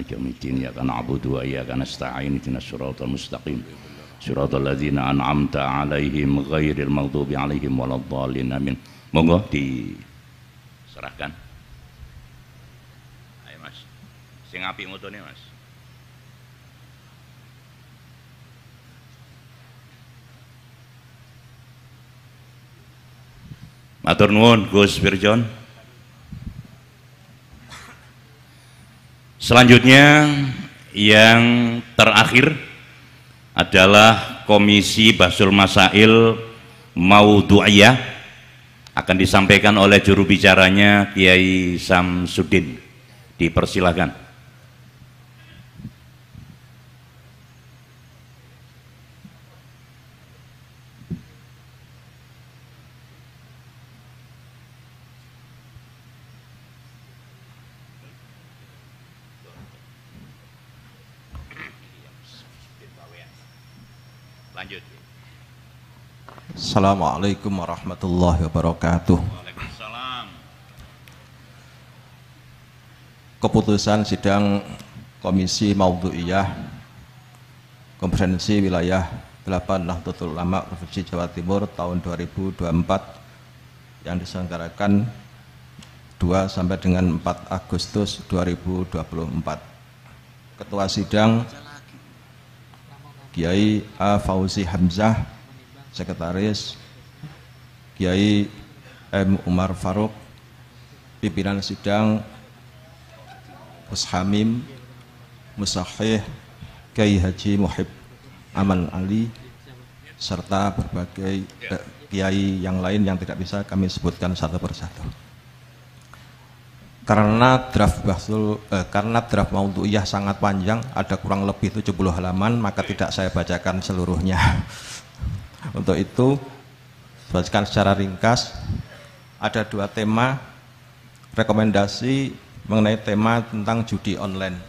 مالك يوم الدين إياك نعبد وإياك نستعين اهدنا الصراط المستقيم صراط الذين أنعمت عليهم غير المغضوب عليهم ولا الضالين آمين. Monggo diserahkan. Ayo Mas, sing apik motone Mas. Matur nuwun Gus Firjon. Selanjutnya yang terakhir adalah Komisi Bahsul Masail Maudhu'iyah, akan disampaikan oleh juru bicaranya Kiai Samsudin. Dipersilahkan. Lanjut. Assalamualaikum warahmatullahi wabarakatuh. Waalaikumsalam. Keputusan sidang Komisi Maudhu'iyah Konferensi Wilayah 8 Nahdlatul Ulama Provinsi Jawa Timur tahun 2024 yang diselenggarakan 2 sampai dengan 4 Agustus 2024. Ketua sidang Kiai A. Fauzi Hamzah, Sekretaris Kiai M. Umar Faruk, pimpinan sidang Gus Hamim, Musahih Kiai Haji Muhib Aman Ali, serta berbagai kiai yang lain yang tidak bisa kami sebutkan satu persatu. Karena draft Maudhu'iyah sangat panjang, ada kurang lebih 70 halaman, maka tidak saya bacakan seluruhnya. Untuk itu, bacakan secara ringkas. Ada 2 tema rekomendasi mengenai tema tentang judi online.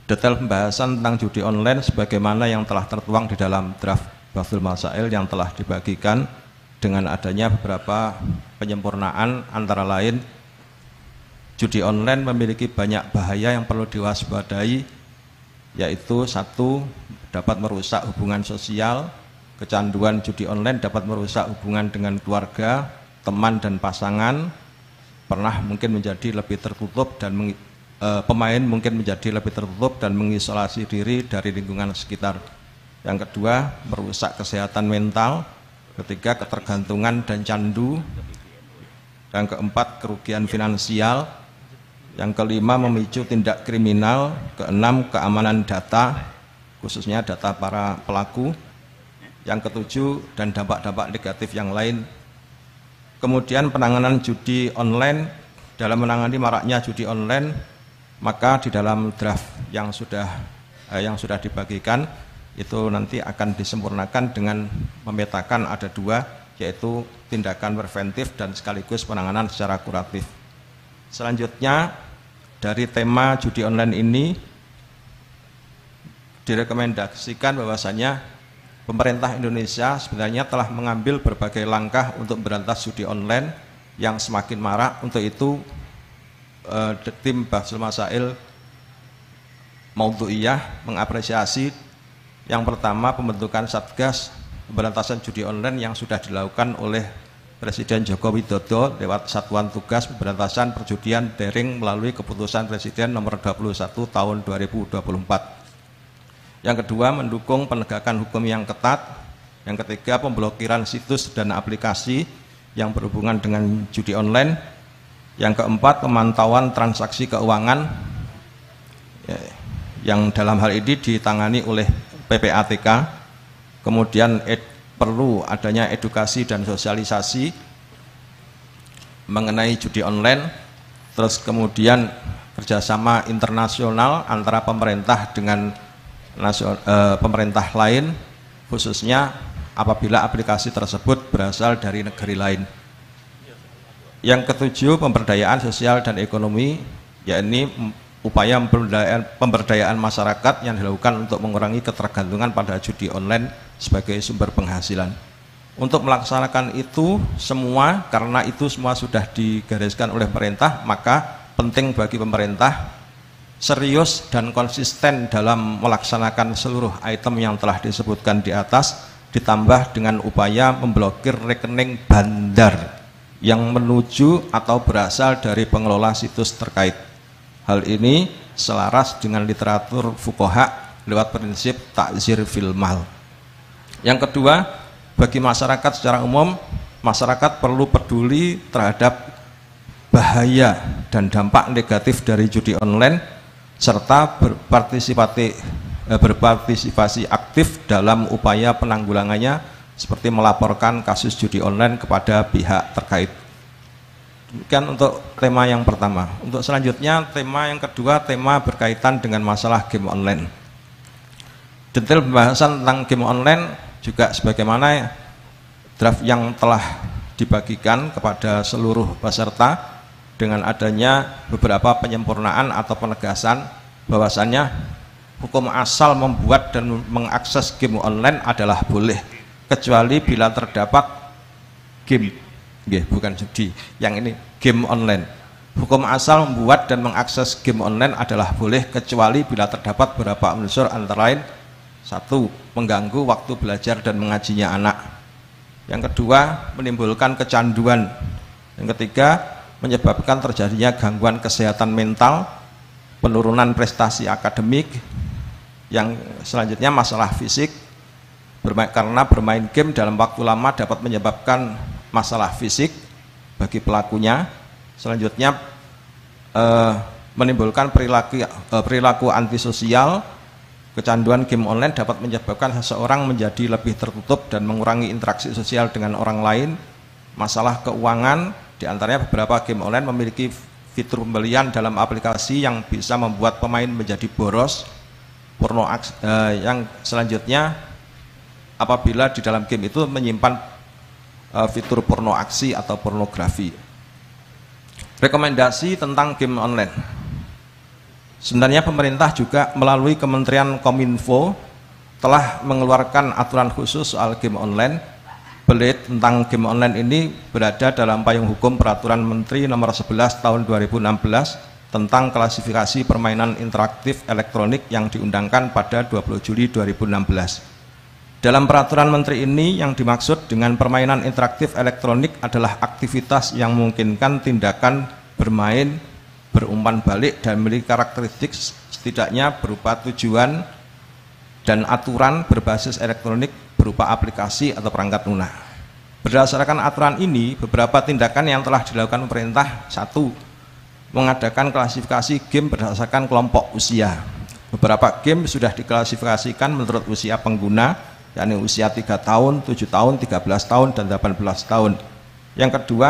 Detail pembahasan tentang judi online sebagaimana yang telah tertuang di dalam draft Bahsul Masail yang telah dibagikan, dengan adanya beberapa penyempurnaan, antara lain judi online memiliki banyak bahaya yang perlu diwaspadai, yaitu 1, dapat merusak hubungan sosial. Kecanduan judi online dapat merusak hubungan dengan keluarga, teman dan pasangan. Pernah mungkin menjadi lebih tertutup dan pemain mungkin menjadi lebih tertutup dan mengisolasi diri dari lingkungan sekitar. Yang kedua, merusak kesehatan mental. Ketiga, ketergantungan dan candu. Yang keempat, kerugian finansial. Yang kelima, memicu tindak kriminal. Keenam, keamanan data, khususnya data para pelaku. Yang ketujuh, dan dampak-dampak negatif yang lain. Kemudian penanganan judi online. Dalam menangani maraknya judi online, maka di dalam draft yang sudah dibagikan itu nanti akan disempurnakan dengan memetakan ada 2, yaitu tindakan preventif dan sekaligus penanganan secara kuratif. Selanjutnya, dari tema judi online ini direkomendasikan bahwasanya pemerintah Indonesia sebenarnya telah mengambil berbagai langkah untuk berantas judi online yang semakin marak. Untuk itu tim Bahsul Masail Maudhu'iyah mengapresiasi yang pertama pembentukan Satgas Pemberantasan Judi Online yang sudah dilakukan oleh Presiden Joko Widodo lewat Satuan Tugas Pemberantasan Perjudian Daring melalui Keputusan Presiden Nomor 21 Tahun 2024. Yang kedua, mendukung penegakan hukum yang ketat. Yang ketiga, pemblokiran situs dan aplikasi yang berhubungan dengan judi online. Yang keempat, pemantauan transaksi keuangan yang dalam hal ini ditangani oleh PPATK. Kemudian perlu adanya edukasi dan sosialisasi mengenai judi online. Terus kemudian kerjasama internasional antara pemerintah dengan pemerintah lain, khususnya apabila aplikasi tersebut berasal dari negeri lain. Yang ketujuh, pemberdayaan sosial dan ekonomi, yakni upaya pemberdayaan masyarakat yang dilakukan untuk mengurangi ketergantungan pada judi online sebagai sumber penghasilan. Untuk melaksanakan itu semua, karena itu semua sudah digariskan oleh pemerintah, maka penting bagi pemerintah serius dan konsisten dalam melaksanakan seluruh item yang telah disebutkan di atas, ditambah dengan upaya memblokir rekening bandar yang menuju atau berasal dari pengelola situs terkait. Hal ini selaras dengan literatur fuqaha lewat prinsip takzir fil mal. Yang kedua, bagi masyarakat secara umum, masyarakat perlu peduli terhadap bahaya dan dampak negatif dari judi online serta berpartisipasi aktif dalam upaya penanggulangannya seperti melaporkan kasus judi online kepada pihak terkait. Demikian untuk tema yang pertama. Untuk selanjutnya, tema yang kedua, tema berkaitan dengan masalah game online. Detail pembahasan tentang game online juga sebagaimana draft yang telah dibagikan kepada seluruh peserta dengan adanya beberapa penyempurnaan atau penegasan bahwasannya hukum asal membuat dan mengakses game online adalah boleh kecuali bila terdapat game, bukan judi, yang ini game online. Hukum asal membuat dan mengakses game online adalah boleh kecuali bila terdapat beberapa unsur antara lain: satu, mengganggu waktu belajar dan mengajinya anak; yang kedua, menimbulkan kecanduan; yang ketiga, menyebabkan terjadinya gangguan kesehatan mental, penurunan prestasi akademik; yang selanjutnya masalah fisik, karena bermain game dalam waktu lama dapat menyebabkan masalah fisik bagi pelakunya. Selanjutnya menimbulkan perilaku antisosial. Kecanduan game online dapat menyebabkan seseorang menjadi lebih tertutup dan mengurangi interaksi sosial dengan orang lain. Masalah keuangan, diantaranya beberapa game online memiliki fitur pembelian dalam aplikasi yang bisa membuat pemain menjadi boros. Yang selanjutnya, apabila di dalam game itu menyimpan fitur porno aksi atau pornografi. Rekomendasi tentang game online. Sebenarnya pemerintah juga melalui Kementerian Kominfo telah mengeluarkan aturan khusus soal game online. Belit tentang game online ini berada dalam payung hukum Peraturan Menteri Nomor 11 Tahun 2016 tentang klasifikasi permainan interaktif elektronik yang diundangkan pada 20 Juli 2016. Dalam peraturan menteri ini, yang dimaksud dengan permainan interaktif elektronik adalah aktivitas yang memungkinkan tindakan bermain, berumpan balik dan memiliki karakteristik setidaknya berupa tujuan dan aturan berbasis elektronik berupa aplikasi atau perangkat lunak. Berdasarkan aturan ini, beberapa tindakan yang telah dilakukan pemerintah: satu, mengadakan klasifikasi game berdasarkan kelompok usia. Beberapa game sudah diklasifikasikan menurut usia pengguna, yakni usia 3 tahun, 7 tahun, 13 tahun, dan 18 tahun. Yang kedua,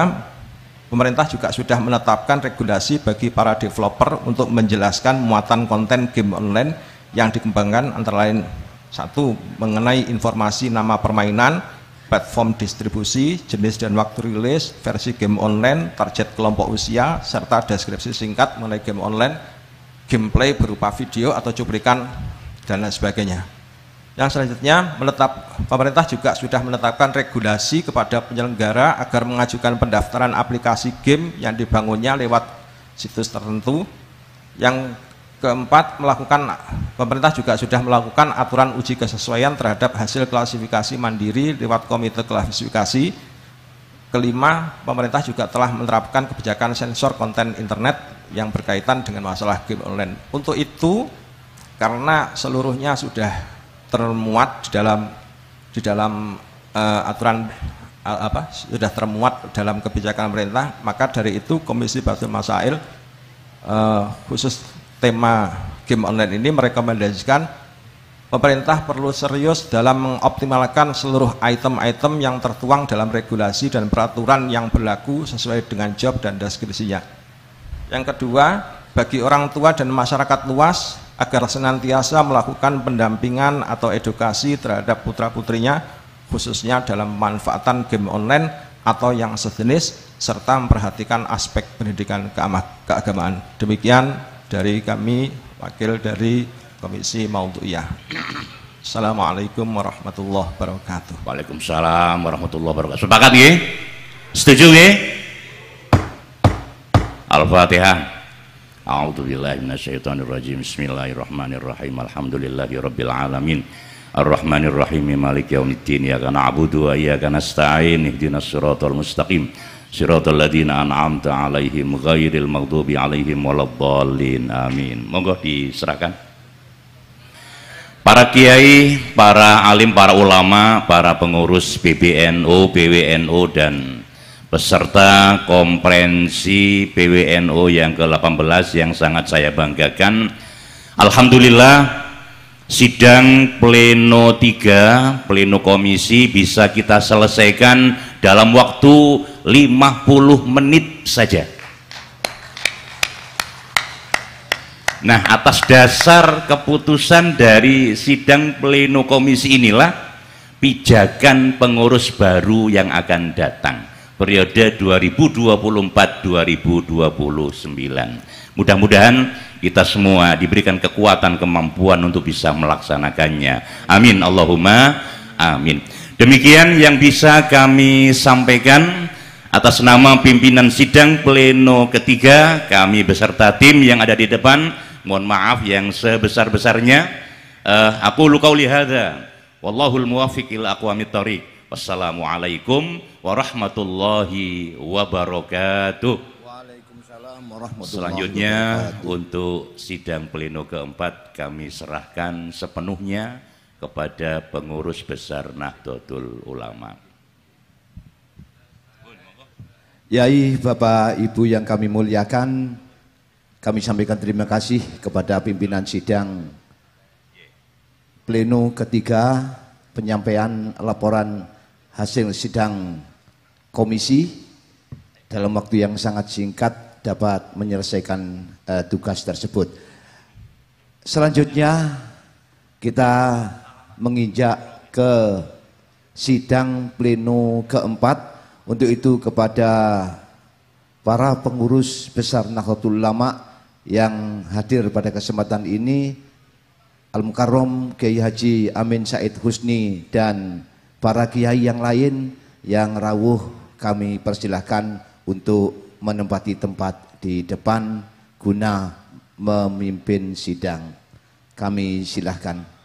pemerintah juga sudah menetapkan regulasi bagi para developer untuk menjelaskan muatan konten game online yang dikembangkan, antara lain: satu, mengenai informasi nama permainan, platform distribusi, jenis dan waktu rilis, versi game online, target kelompok usia, serta deskripsi singkat mengenai game online, gameplay berupa video atau cuplikan, dan lain sebagainya. Yang selanjutnya, pemerintah juga sudah menetapkan regulasi kepada penyelenggara agar mengajukan pendaftaran aplikasi game yang dibangunnya lewat situs tertentu. Yang keempat, pemerintah juga sudah melakukan aturan uji kesesuaian terhadap hasil klasifikasi mandiri lewat komite klasifikasi. Kelima, pemerintah juga telah menerapkan kebijakan sensor konten internet yang berkaitan dengan masalah game online. Untuk itu, karena seluruhnya sudah termuat di dalam aturan sudah termuat dalam kebijakan pemerintah, maka dari itu Komisi Bahsul Masail khusus tema game online ini merekomendasikan pemerintah perlu serius dalam mengoptimalkan seluruh item-item yang tertuang dalam regulasi dan peraturan yang berlaku sesuai dengan job dan deskripsinya. Yang kedua, bagi orang tua dan masyarakat luas agar senantiasa melakukan pendampingan atau edukasi terhadap putra-putrinya, khususnya dalam pemanfaatan game online atau yang sejenis, serta memperhatikan aspek pendidikan keagamaan. Demikian dari kami, wakil dari Komisi Maudhu'iyah. Assalamualaikum warahmatullahi wabarakatuh. Waalaikumsalam warahmatullahi wabarakatuh. Sepakat nggih? Setuju nggih? Al-Fatihah. A'udzubillahi minasyaitonirrajim. Bismillahirrahmanirrahim. Alhamdulillahirabbil alamin. Ar-Rahmanir-Rahim. Maliki yaumiddin. Iyyaka na'budu wa iyyaka nasta'in. Ihdinas siratal mustaqim. Siratal ladzina an'amta 'alaihim ghairil maghdubi 'alaihim waladdallin. Amin. Monggo diserahkan. Para kiai, para alim, para ulama, para pengurus PBNU, PWNU dan peserta konferensi PWNU yang ke-18 yang sangat saya banggakan. Alhamdulillah sidang pleno 3, pleno komisi bisa kita selesaikan dalam waktu 50 menit saja. Nah, atas dasar keputusan dari sidang pleno komisi inilah pijakan pengurus baru yang akan datang periode 2024-2029. Mudah-mudahan kita semua diberikan kekuatan, kemampuan untuk bisa melaksanakannya. Amin, Allahumma amin. Demikian yang bisa kami sampaikan atas nama pimpinan sidang pleno ketiga, kami beserta tim yang ada di depan. Mohon maaf yang sebesar-besarnya. Aku qauli hadza wallahul muwaffiq ila aqwamit thoriq. Wassalamualaikum warahmatullahi wabarakatuh. Waalaikumsalam warahmatullahi Selanjutnya wabarakatuh. untuk sidang pleno keempat kami serahkan sepenuhnya kepada pengurus besar Nahdlatul Ulama. Yai, Bapak Ibu yang kami muliakan, kami sampaikan terima kasih kepada pimpinan sidang pleno ketiga penyampaian laporan hasil sidang komisi dalam waktu yang sangat singkat dapat menyelesaikan tugas tersebut. Selanjutnya kita menginjak ke sidang pleno keempat. Untuk itu kepada para pengurus besar Nahdlatul Ulama yang hadir pada kesempatan ini, Al-Mukarram Kiai Haji Amin Said Husni dan para kiai yang lain yang rawuh, kami persilahkan untuk menempati tempat di depan guna memimpin sidang. Kami silahkan.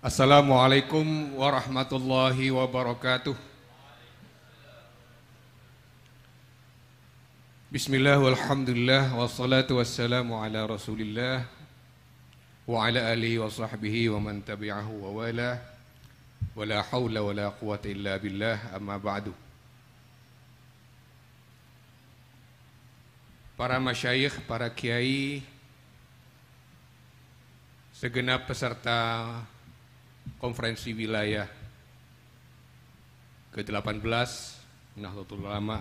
Assalamualaikum warahmatullahi wabarakatuh. Bismillah walhamdulillah wassalatu wassalamu ala rasulillah wa ala alihi wa sahbihi wa man tabi'ahu wa wala wa la hawla wa la quwata illa billah, amma ba'du. Para masyayikh, para kiai, segenap peserta konferensi wilayah ke-18 Nahdlatul Ulama